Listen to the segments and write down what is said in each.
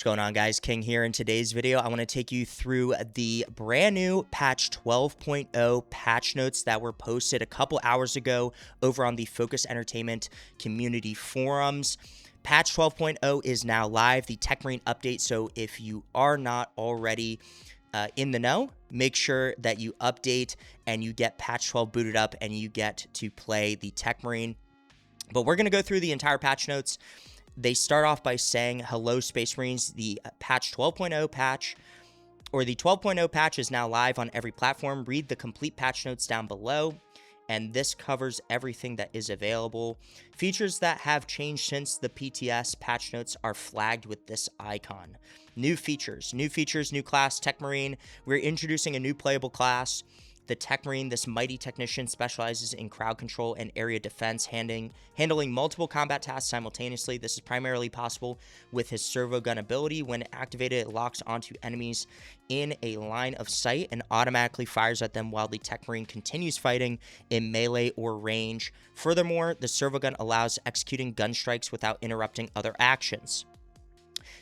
What's going on, guys? King here. In today's video, I want to take you through the brand new patch 12.0 patch notes that were posted a couple hours ago over on the Focus Entertainment community forums. Patch 12.0 is now live, the Techmarine update. So if you are not already in the know, make sure that you update and you get patch 12 booted up and you get to play the Techmarine. But we're going to go through the entire patch notes. They start off by saying, hello, Space Marines, the patch 12.0 patch, or the 12.0 patch is now live on every platform. Read the complete patch notes down below, and this covers everything that is available. Features that have changed since the PTS patch notes are flagged with this icon. New features, new class, Techmarine. We're introducing a new playable class. The Techmarine, this mighty technician, specializes in crowd control and area defense, handling multiple combat tasks simultaneously. This is primarily possible with his servo gun ability. When activated, it locks onto enemies in a line of sight and automatically fires at them while the Techmarine continues fighting in melee or range. Furthermore, the servo gun allows executing gun strikes without interrupting other actions.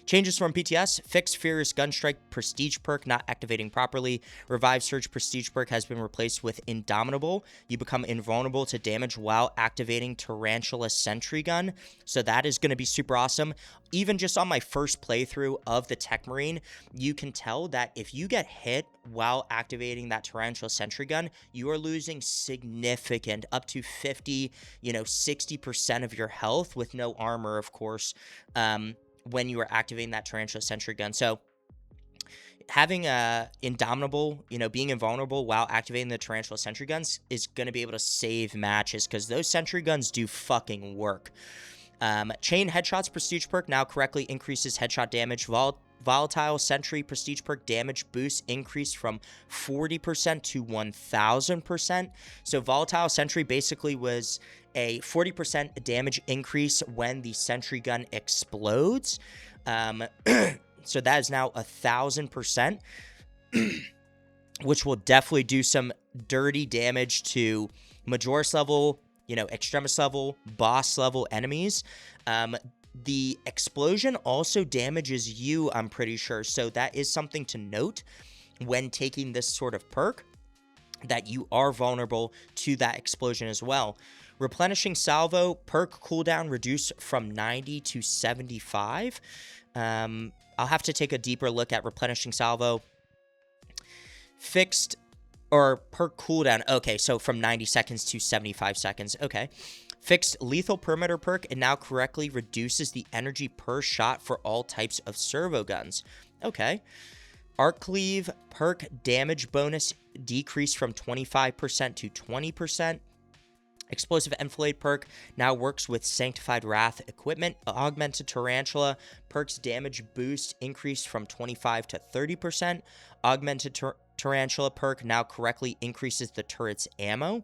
Changes from PTS: Fix Furious Gunstrike Prestige perk not activating properly. Revive Surge Prestige perk has been replaced with Indomitable. You become invulnerable to damage while activating Tarantula Sentry Gun. So that is going to be super awesome. Even just on my first playthrough of the Techmarine, you can tell that if you get hit while activating that Tarantula Sentry Gun, you are losing significant, up to 50, 60% of your health with no armor, of course. When you are activating that Tarantula Sentry Gun. So having Indomitable, being invulnerable while activating the Tarantula Sentry Guns is going to be able to save matches because those Sentry Guns do fucking work. Chain Headshots Prestige perk now correctly increases headshot damage. Volatile Sentry Prestige perk damage boost increased from 40% to 1000%. So Volatile Sentry basically was a 40% damage increase when the Sentry Gun explodes. So that is now 1000%, which will definitely do some dirty damage to Majoris level, Extremis level, boss level enemies. The explosion also damages you, I'm pretty sure. So that is something to note when taking this sort of perk, that you are vulnerable to that explosion as well. Replenishing Salvo perk cooldown reduced from 90 to 75. I'll have to take a deeper look at Replenishing Salvo. Fixed or perk cooldown. Okay, so from 90 seconds to 75 seconds. Okay. Fixed Lethal Perimeter perk, and now correctly reduces the energy per shot for all types of servo guns. Okay. Arc Cleave perk damage bonus decreased from 25% to 20%. Explosive Enfilade perk now works with Sanctified Wrath equipment. Augmented Tarantula perk's damage boost increased from 25 to 30%. Augmented Tarantula perk now correctly increases the turret's ammo.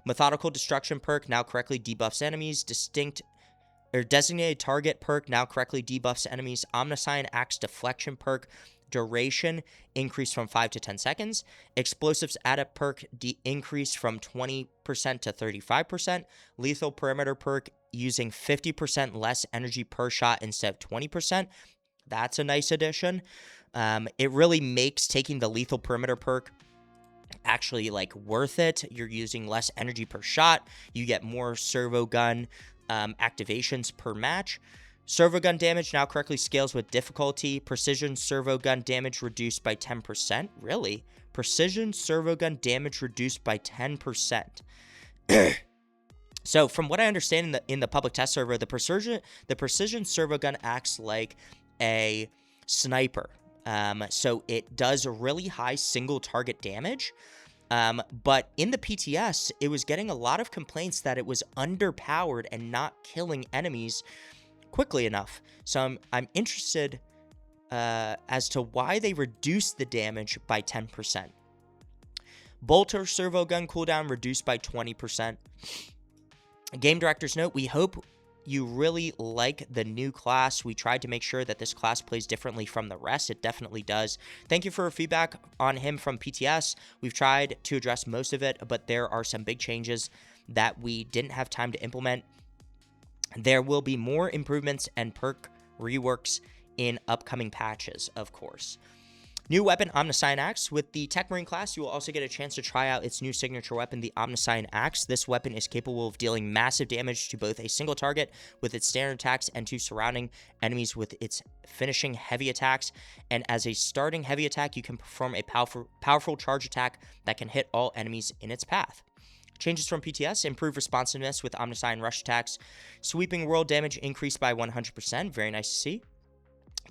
Methodical Destruction perk now correctly debuffs enemies. Designated Target perk now correctly debuffs enemies. Omniscient Axe Deflection perk duration increased from 5 to 10 seconds. Explosives Adept perk increased from 20% to 35%. Lethal Perimeter perk using 50% less energy per shot instead of 20%. That's a nice addition. It really makes taking the Lethal Perimeter perk actually worth it. You're using less energy per shot. You get more servo gun activations per match. Servo gun damage now correctly scales with difficulty. Precision servo gun damage reduced by 10%. Really? Precision servo gun damage reduced by 10%. So from what I understand in the public test server, the precision servo gun acts like a sniper. So it does a really high single target damage. But in the PTS, it was getting a lot of complaints that it was underpowered and not killing enemies quickly enough. So I'm interested as to why they reduced the damage by 10%. Bolter servo gun cooldown reduced by 20%. Game director's note: we hope you really like the new class. We tried to make sure that this class plays differently from the rest. It definitely does. Thank you for your feedback on him from PTS. We've tried to address most of it, but there are some big changes that we didn't have time to implement. There will be more improvements and perk reworks in upcoming patches, of course. New weapon, Omniscient Axe. With the Techmarine class, you will also get a chance to try out its new signature weapon, the Omniscient Axe. This weapon is capable of dealing massive damage to both a single target with its standard attacks and to surrounding enemies with its finishing heavy attacks. And as a starting heavy attack, you can perform a powerful charge attack that can hit all enemies in its path. Changes from PTS, improved responsiveness with Omniscient rush attacks. Sweeping world damage increased by 100%. Very nice to see.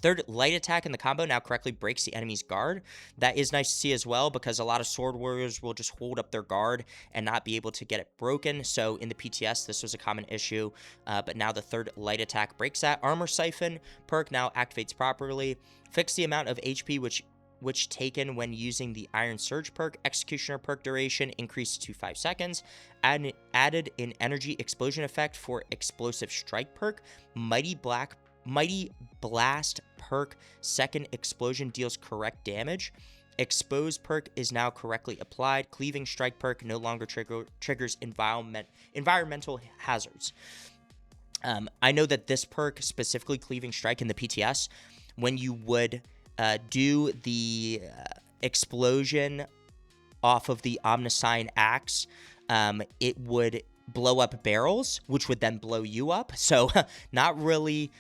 Third, light attack in the combo now correctly breaks the enemy's guard. That is nice to see as well, because a lot of sword warriors will just hold up their guard and not be able to get it broken. So in the PTS, this was a common issue, but now the third light attack breaks that. Armor Siphon perk now activates properly. Fix the amount of HP which taken when using the Iron Surge perk. Executioner perk duration increased to 5 seconds. Added an energy explosion effect for explosive strike perk. Mighty Blast perk, second explosion deals correct damage. Expose perk is now correctly applied. Cleaving strike perk no longer triggers environmental hazards. I know that this perk, specifically Cleaving Strike in the PTS, when you would do the explosion off of the Omniscient Axe, it would blow up barrels, which would then blow you up. So not really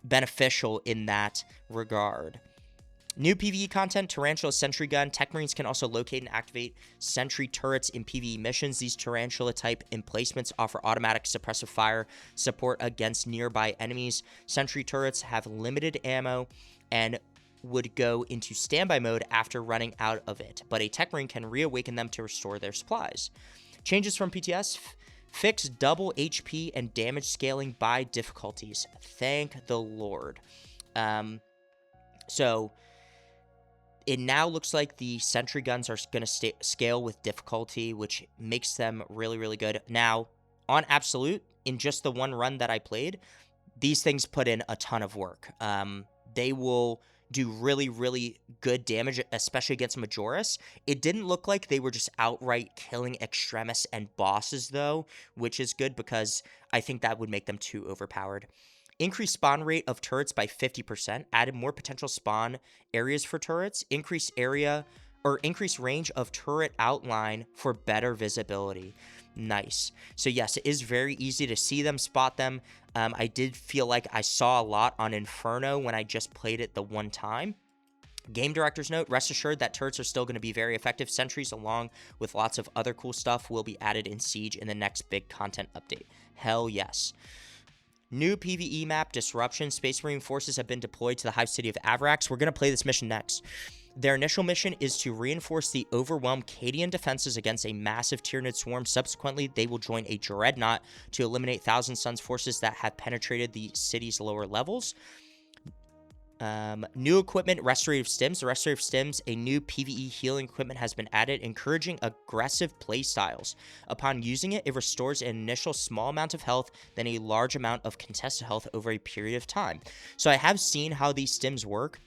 beneficial in that regard. New PvE content, Tarantula Sentry Gun. Techmarines can also locate and activate sentry turrets in PvE missions. These Tarantula-type emplacements offer automatic suppressive fire support against nearby enemies. Sentry turrets have limited ammo and would go into standby mode after running out of it, but a Techmarine can reawaken them to restore their supplies. Changes from PTS, fix double HP and damage scaling by difficulties. Thank the Lord. So it now looks like the sentry guns are going to scale with difficulty, which makes them really, really good. Now, on Absolute, in just the one run that I played, these things put in a ton of work. They will do really, really good damage, especially against Majoris. It didn't look like they were just outright killing Extremis and bosses, though, which is good because I think that would make them too overpowered. Increased spawn rate of turrets by 50%, added more potential spawn areas for turrets, increased range of turret outline for better visibility. Nice. So yes, it is very easy to see them, spot them. I did feel like I saw a lot on Inferno when I just played it the one time. Game director's note, rest assured that turrets are still going to be very effective. Sentries, along with lots of other cool stuff, will be added in Siege in the next big content update. Hell yes. New PvE map, Disruption. Space Marine forces have been deployed to the hive city of Avarax. We're going to play this mission next. Their initial mission is to reinforce the overwhelmed Cadian defenses against a massive Tyranid swarm. Subsequently, they will join a Dreadnought to eliminate Thousand Suns forces that have penetrated the city's lower levels. New equipment, Restorative Stims. The Restorative Stims, a new PvE healing equipment, has been added, encouraging aggressive playstyles. Upon using it, it restores an initial small amount of health, then a large amount of contested health over a period of time. So I have seen how these stims work,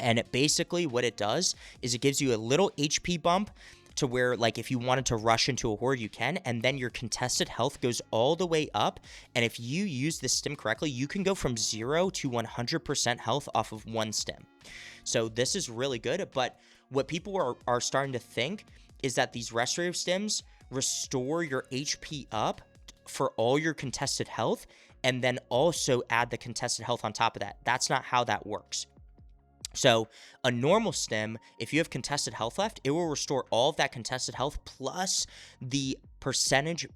and basically what it does is it gives you a little HP bump to where, like, if you wanted to rush into a horde, you can, and then your contested health goes all the way up, and if you use this stim correctly, you can go from 0 to 100% health off of one stim. So this is really good, but what people are starting to think is that these restorative stims restore your HP up for all your contested health, and then also add the contested health on top of that. That's not how that works. So a normal stim, if you have contested health left, it will restore all of that contested health plus the percentage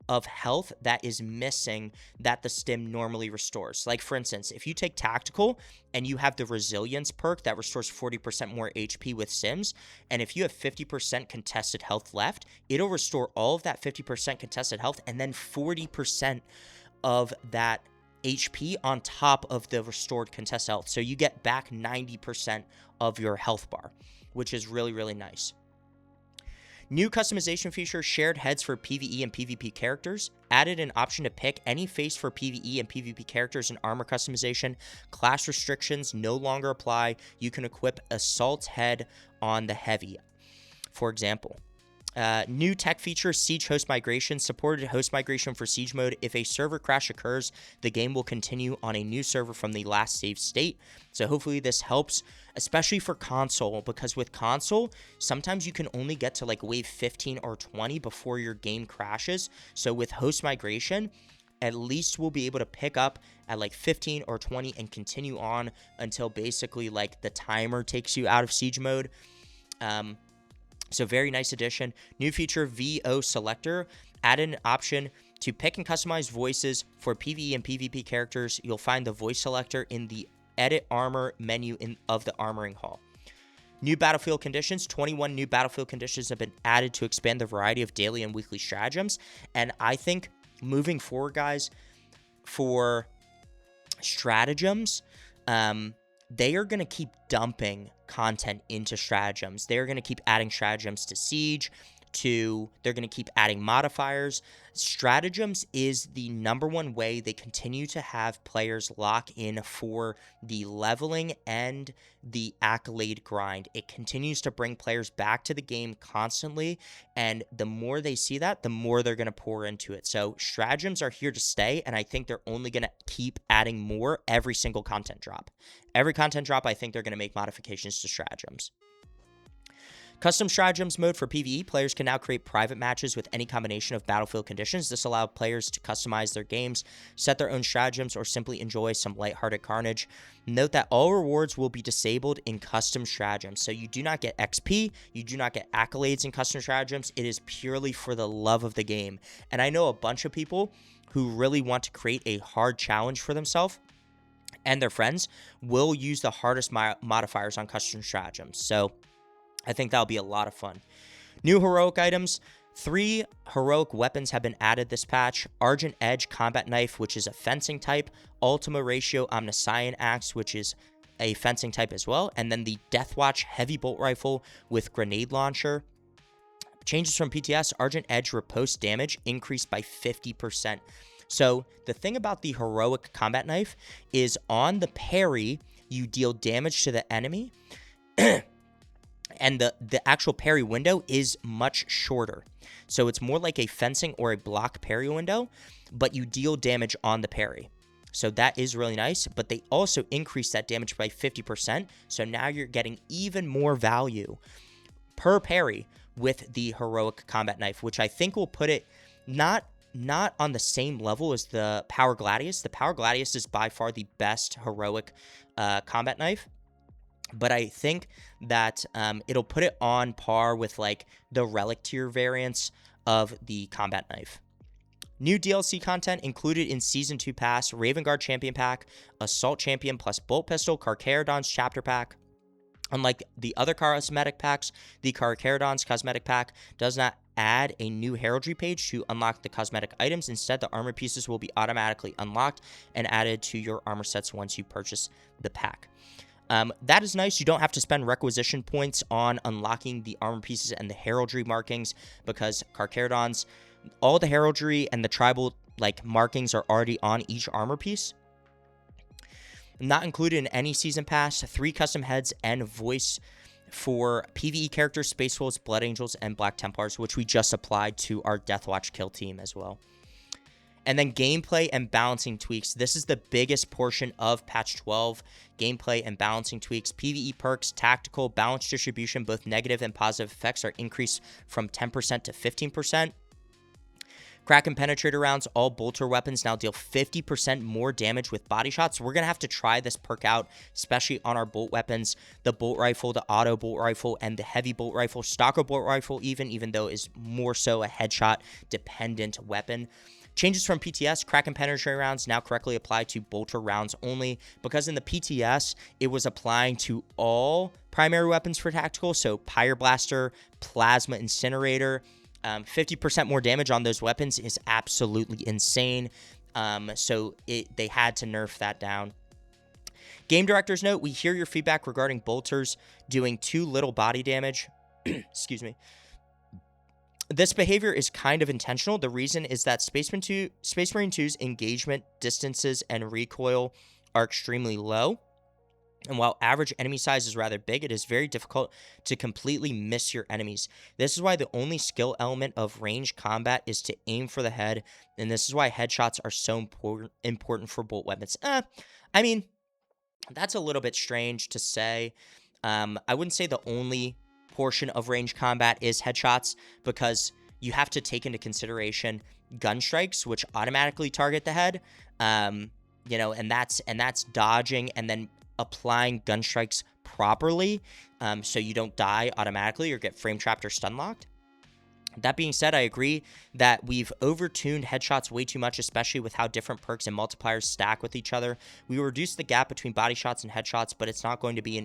of health that is missing that the stim normally restores. Like, for instance, if you take Tactical and you have the Resilience perk that restores 40% more HP with stims, and if you have 50% contested health left, it'll restore all of that 50% contested health and then 40% of that HP on top of the restored contested health. So you get back 90% of your health bar, which is really, really nice. New customization feature, shared heads for PvE and PvP characters. Added an option to pick any face for PvE and PvP characters in armor customization. Class restrictions no longer apply. You can equip Assault Head on the Heavy, for example. New tech feature, Siege host migration. Supported host migration for Siege mode. If a server crash occurs, the game will continue on a new server from the last saved state. So hopefully this helps, especially for console, because with console, sometimes you can only get to like wave 15 or 20 before your game crashes. So with host migration, at least we'll be able to pick up at like 15 or 20 and continue on until basically like the timer takes you out of Siege mode. So very nice addition. New feature, VO selector. Add an option to pick and customize voices for PvE and PvP characters. You'll find the voice selector in the edit armor menu of the armoring hall. New battlefield conditions. 21 new battlefield conditions have been added to expand the variety of daily and weekly stratagems. And I think moving forward, guys, for stratagems, they are going to keep dumping content into stratagems. They're going to keep adding stratagems to Siege, they're going to keep adding modifiers. Stratagems is the number one way they continue to have players lock in for the leveling and the accolade grind. It continues to bring players back to the game constantly, and the more they see that, the more they're going to pour into it. So stratagems are here to stay, and I think they're only going to keep adding more every single content drop. Every content drop, I think they're going to make modifications to stratagems. Custom stratagems mode for PvE. Players can now create private matches with any combination of battlefield conditions. This allows players to customize their games, set their own stratagems, or simply enjoy some lighthearted carnage. Note that all rewards will be disabled in custom stratagems. So you do not get XP, you do not get accolades in custom stratagems. It is purely for the love of the game. And I know a bunch of people who really want to create a hard challenge for themselves and their friends will use the hardest modifiers on custom stratagems. So I think that'll be a lot of fun. New heroic items. 3 heroic weapons have been added this patch. Argent Edge Combat Knife, which is a fencing type. Ultima Ratio Omniscient Axe, which is a fencing type as well. And then the Deathwatch Heavy Bolt Rifle with Grenade Launcher. Changes from PTS. Argent Edge riposte damage increased by 50%. So the thing about the heroic combat knife is on the parry, you deal damage to the enemy. And the actual parry window is much shorter. So it's more like a fencing or a block parry window, but you deal damage on the parry. So that is really nice, but they also increase that damage by 50%. So now you're getting even more value per parry with the heroic combat knife, which I think will put it not on the same level as the Power Gladius. The Power Gladius is by far the best heroic combat knife. But I think that it'll put it on par with like the relic tier variants of the combat knife. New DLC content included in Season 2 Pass, Raven Guard Champion Pack, Assault Champion plus Bolt Pistol, Carcharodon's Chapter Pack. Unlike the other cosmetic packs, the Carcharodon's cosmetic pack does not add a new heraldry page to unlock the cosmetic items. Instead, the armor pieces will be automatically unlocked and added to your armor sets once you purchase the pack. That is nice. You don't have to spend requisition points on unlocking the armor pieces and the heraldry markings because Carcharodon's, all the heraldry and the tribal like markings are already on each armor piece. Not included in any season pass, 3 custom heads and voice for PvE characters, Space Wolves, Blood Angels, and Black Templars, which we just applied to our Deathwatch kill team as well. And then gameplay and balancing tweaks. This is the biggest portion of patch 12. Gameplay and balancing tweaks. PvE perks, tactical, balance distribution, both negative and positive effects are increased from 10% to 15%. Kraken Penetrator rounds, all bolter weapons now deal 50% more damage with body shots. We're going to have to try this perk out, especially on our bolt weapons. The bolt rifle, the auto bolt rifle, and the heavy bolt rifle. Stalker bolt rifle even though is more so a headshot dependent weapon. Changes from PTS, Kraken Penetrator rounds now correctly apply to bolter rounds only, because in the PTS, it was applying to all primary weapons for tactical, so Pyreblaster, Plasma Incinerator. 50% more damage on those weapons is absolutely insane, so they had to nerf that down. Game Director's note, we hear your feedback regarding bolters doing too little body damage. Excuse me. This behavior is kind of intentional. The reason is that Space Marine 2's engagement, distances, and recoil are extremely low. And while average enemy size is rather big, it is very difficult to completely miss your enemies. This is why the only skill element of ranged combat is to aim for the head, and this is why headshots are so important for bolt weapons. I mean, that's a little bit strange to say. I wouldn't say the only portion of ranged combat is headshots, because you have to take into consideration gun strikes, which automatically target the head. And that's dodging and then applying gun strikes properly, so you don't die automatically or get frame trapped or stun locked. That being said, I agree that we've overtuned headshots way too much, especially with how different perks and multipliers stack with each other. We reduce the gap between body shots and headshots, but it's not going to be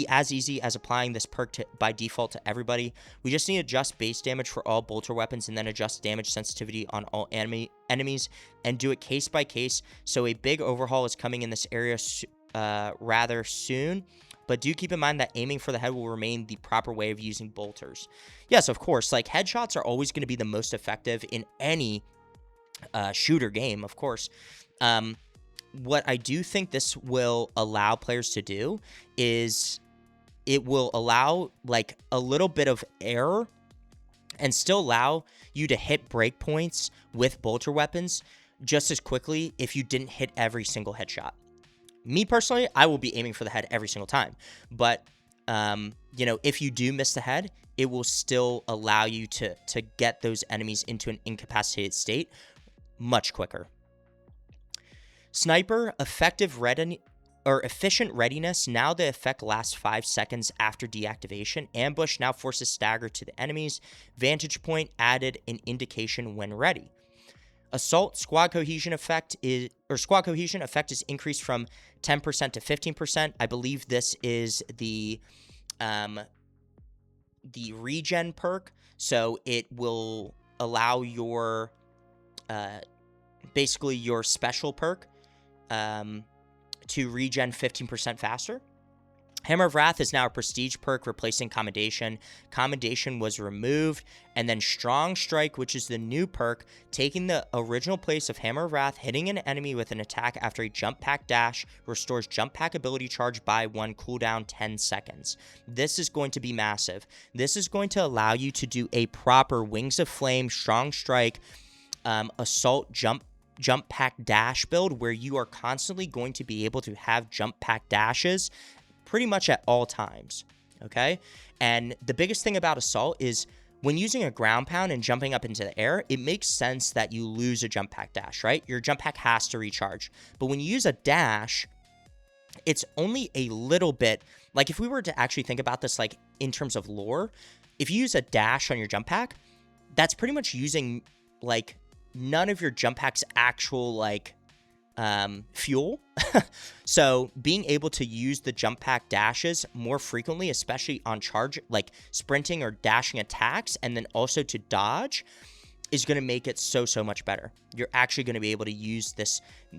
as easy as applying this perk by default to everybody. We just need to adjust base damage for all bolter weapons and then adjust damage sensitivity on all enemies and do it case by case. So a big overhaul is coming in this area rather soon, but do keep in mind that aiming for the head will remain the proper way of using bolters. Yes, of course, like headshots are always going to be the most effective in any shooter game, of course. What I do think this will allow players to do is it will allow like a little bit of error and still allow you to hit breakpoints with bolter weapons just as quickly if you didn't hit every single headshot. Me personally, I will be aiming for the head every single time, but if you do miss the head, it will still allow you to get those enemies into an incapacitated state much quicker. Sniper, efficient readiness. Now the effect lasts 5 seconds after deactivation. Ambush now forces stagger to the enemies. Vantage point added an indication when ready. Assault, squad cohesion effect is increased from 10% to 15%. I believe this is the regen perk, so it will allow your basically your special perk to regen 15% faster. Hammer of Wrath is now a prestige perk, replacing Commendation. Commendation was removed, and then Strong Strike, which is the new perk, taking the original place of Hammer of Wrath. Hitting an enemy with an attack after a jump pack dash restores jump pack ability charge by 1, cooldown 10 seconds. This is going to be massive. This is going to allow you to do a proper Wings of Flame, Strong Strike, Assault jump pack dash build, where you are constantly going to be able to have jump pack dashes pretty much at all times, okay? And the biggest thing about Assault is when using a ground pound and jumping up into the air, it makes sense that you lose a jump pack dash, right? Your jump pack has to recharge. But when you use a dash, it's only a little bit, like if we were to actually think about this like in terms of lore, if you use a dash on your jump pack, that's pretty much using like none of your jump pack's actual like fuel. So being able to use the jump pack dashes more frequently, especially on charge, like sprinting or dashing attacks, and then also to dodge, is going to make it so much better. You're actually going to be able to use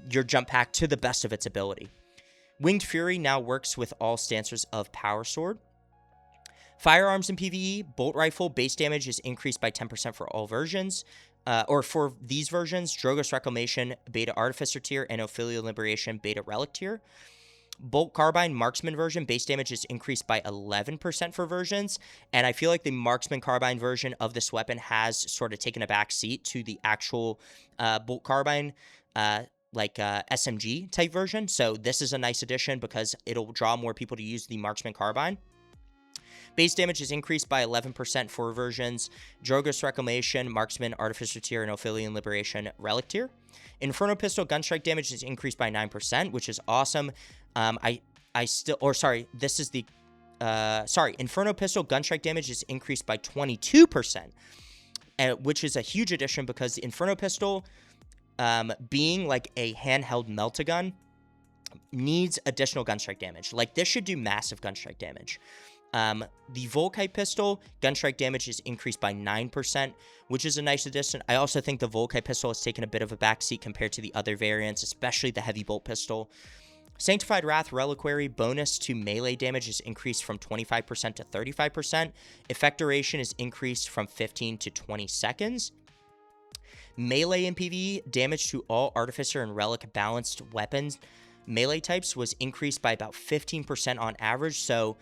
your jump pack to the best of its ability. Winged Fury now works with all stances of Power Sword. Firearms in PvE, Bolt Rifle base damage is increased by 10% for all versions. Or for these versions, Drogo's Reclamation, Beta Artificer tier, and Ophelia Liberation, Beta Relic tier. Bolt Carbine Marksman version, base damage is increased by 11% for versions, and I feel like the Marksman Carbine version of this weapon has sort of taken a back seat to the actual Bolt Carbine SMG type version, so this is a nice addition because it'll draw more people to use the Marksman Carbine. Base damage is increased by 11% for versions Drogo's Reclamation, Marksman, Artificer tier, and Ophelian Liberation Relic tier. Inferno Pistol gunstrike damage is increased by 9%, which is awesome. Inferno Pistol gunstrike damage is increased by 22%, which is a huge addition because the Inferno Pistol, being like a handheld melt-a-gun, needs additional gunstrike damage. Like, this should do massive gunstrike damage. The Volkite pistol, gunstrike damage is increased by 9%, which is a nice addition. I also think the Volkite pistol has taken a bit of a backseat compared to the other variants, especially the heavy bolt pistol. Sanctified Wrath Reliquary bonus to melee damage is increased from 25% to 35%. Effect duration is increased from 15 to 20 seconds. Melee in PvE, damage to all Artificer and Relic balanced weapons melee types was increased by about 15% on average. So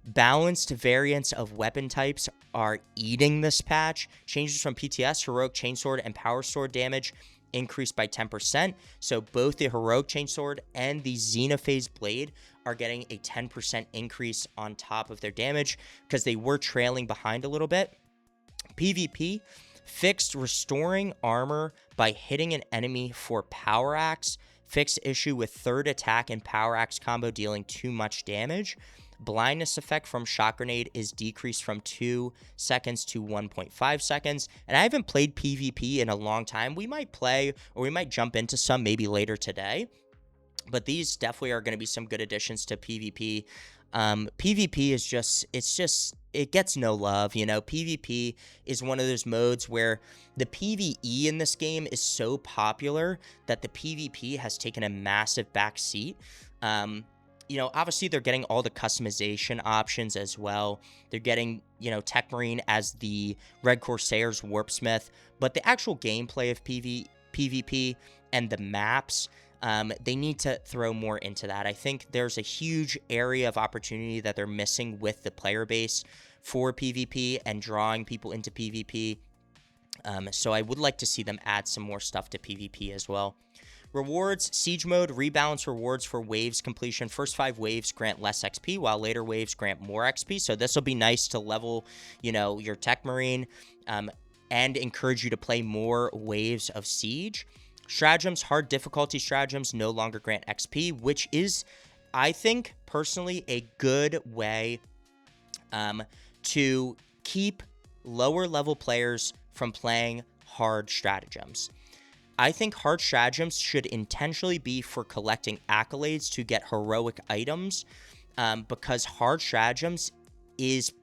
balanced variants of weapon types are eating this patch. Changes from PTS, Heroic Chainsword, and Power Sword damage increased by 10%. So both the Heroic Chainsword and the Xenophase Blade are getting a 10% increase on top of their damage because they were trailing behind a little bit. PvP fixed restoring armor by hitting an enemy for Power Axe. Fixed issue with third attack and Power Axe combo dealing too much damage. Blindness effect from Shock Grenade is decreased from 2 seconds to 1.5 seconds. And I haven't played PvP in a long time. We might play, or we might jump into some maybe later today. But these definitely are going to be some good additions to PvP. PvP is just, it gets no love. You know, PvP is one of those modes where the PvE in this game is so popular that the PvP has taken a massive backseat. You know, obviously they're getting all the customization options as well. They're getting, you know, Techmarine as the Red Corsair's Warpsmith, but the actual gameplay of PvP and the maps, they need to throw more into that. I think there's a huge area of opportunity that they're missing with the player base for PvP and drawing people into PvP. So I would like to see them add some more stuff to PvP as well. Rewards, Siege Mode, rebalance rewards for waves completion. First 5 waves grant less XP, while later waves grant more XP. So this will be nice to level, you know, your Techmarine, and encourage you to play more waves of Siege. Stratagems, hard difficulty stratagems no longer grant XP, which is, I think, personally, a good way to keep lower level players from playing hard stratagems. I think hard stratagems should intentionally be for collecting accolades to get heroic items, because hard stratagems is,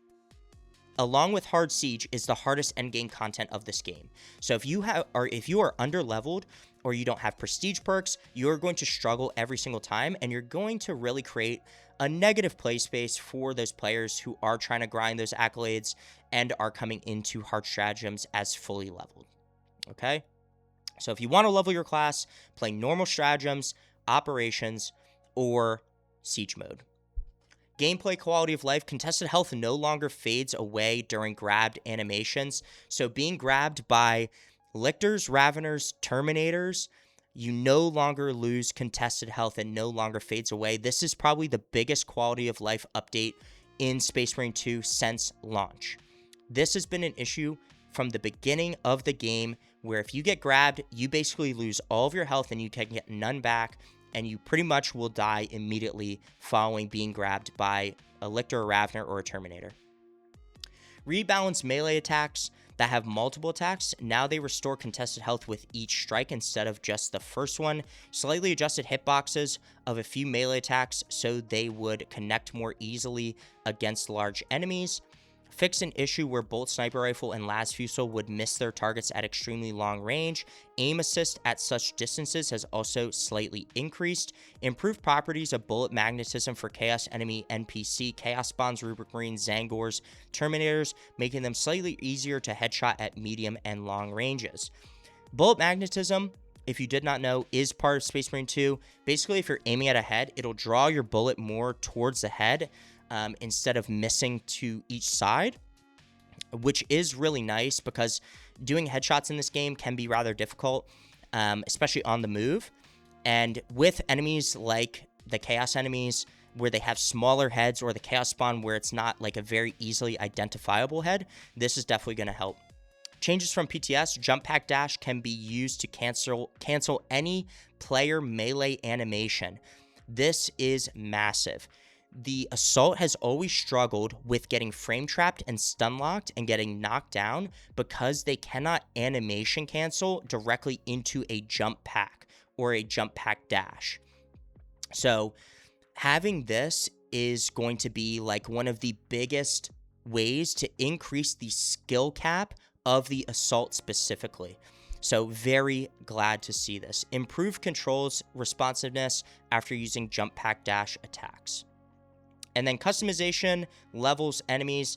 along with hard siege, is the hardest endgame content of this game. So if you are under-leveled or you don't have prestige perks, you're going to struggle every single time, and you're going to really create a negative play space for those players who are trying to grind those accolades and are coming into hard stratagems as fully leveled. Okay? So if you want to level your class, play normal stratagems, operations, or siege mode. Gameplay quality of life, contested health no longer fades away during grabbed animations. So being grabbed by Lictors, Raveners, Terminators, you no longer lose contested health and no longer fades away. This is probably the biggest quality of life update in Space Marine 2 since launch. This has been an issue from the beginning of the game, where if you get grabbed, you basically lose all of your health and you can get none back, and you pretty much will die immediately following being grabbed by a Lictor, a Ravener, or a Terminator. Rebalance melee attacks that have multiple attacks. Now they restore contested health with each strike instead of just the first one. Slightly adjusted hitboxes of a few melee attacks so they would connect more easily against large enemies. Fix an issue where Bolt Sniper Rifle and Las Fusel would miss their targets at extremely long range. Aim assist at such distances has also slightly increased. Improved properties of bullet magnetism for Chaos enemy NPC, Chaos Spawns, Rubric Marines, Zangors, Terminators, making them slightly easier to headshot at medium and long ranges. Bullet magnetism, if you did not know, is part of Space Marine 2. Basically, if you're aiming at a head, it'll draw your bullet more towards the head, instead of missing to each side, which is really nice because doing headshots in this game can be rather difficult, especially on the move. And with enemies like the Chaos enemies, where they have smaller heads, or the Chaos Spawn where it's not like a very easily identifiable head, this is definitely going to help. Changes from PTS, Jump Pack Dash can be used to cancel any player melee animation. This is massive. The Assault has always struggled with getting frame trapped and stun locked and getting knocked down because they cannot animation cancel directly into a jump pack or a jump pack dash. So having this is going to be like one of the biggest ways to increase the skill cap of the Assault specifically. So very glad to see this. Improved controls responsiveness after using jump pack dash attacks. And then customization, levels, enemies,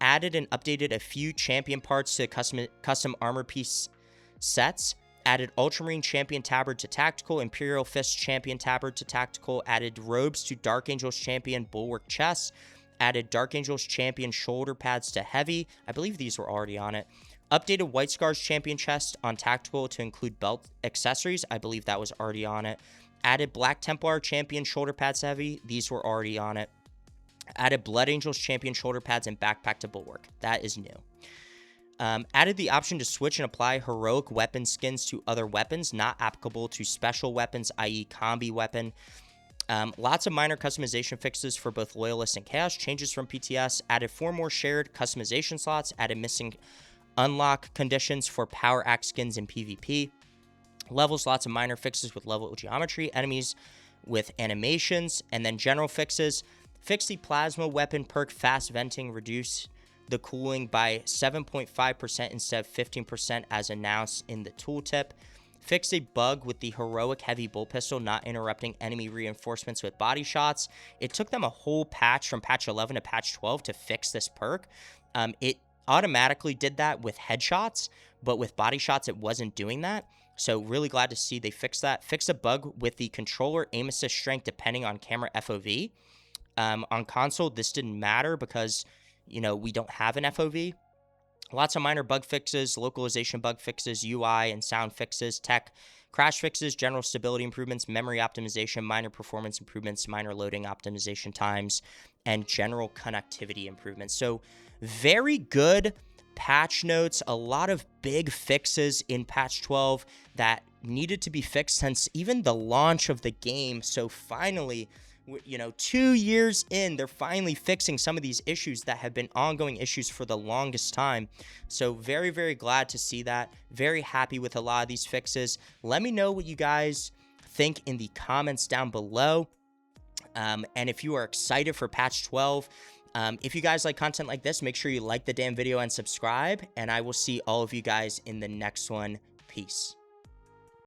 added and updated a few champion parts to custom armor piece sets. Added Ultramarine Champion Tabard to Tactical, Imperial Fist Champion Tabard to Tactical, added Robes to Dark Angels Champion Bulwark Chest, added Dark Angels Champion Shoulder Pads to Heavy. I believe these were already on it. Updated White Scars Champion Chest on Tactical to include belt accessories. I believe that was already on it. Added Black Templar Champion Shoulder Pads to Heavy. These were already on it. Added Blood Angels Champion Shoulder Pads and Backpack to Bulwark. That is new. Added the option to switch and apply heroic weapon skins to other weapons, not applicable to special weapons, i.e. combi weapon. Lots of minor customization fixes for both Loyalists and Chaos. Changes from PTS. Added 4 more shared customization slots. Added missing unlock conditions for Power Axe skins in PvP. Levels, lots of minor fixes with level geometry. Enemies with animations. And then general fixes. Fix the Plasma Weapon perk Fast Venting. Reduce the cooling by 7.5% instead of 15% as announced in the tooltip. Fix a bug with the Heroic Heavy Bolt Pistol not interrupting enemy reinforcements with body shots. It took them a whole patch from patch 11 to patch 12 to fix this perk. It automatically did that with headshots, but with body shots it wasn't doing that. So really glad to see they fixed that. Fix a bug with the controller aim assist strength depending on camera FOV. On console, this didn't matter because we don't have an FOV. Lots of minor bug fixes, localization bug fixes, UI and sound fixes, tech, crash fixes, general stability improvements, memory optimization, minor performance improvements, minor loading optimization times, and general connectivity improvements. So very good patch notes, a lot of big fixes in patch 12 that needed to be fixed since even the launch of the game. So finally, 2 years in, they're finally fixing some of these issues that have been ongoing issues for the longest time. So very, very glad to see that. Very happy with a lot of these fixes. Let me know what you guys think in the comments down below. And if you are excited for patch 12, if you guys like content like this, make sure you like the damn video and subscribe. And I will see all of you guys in the next one. Peace.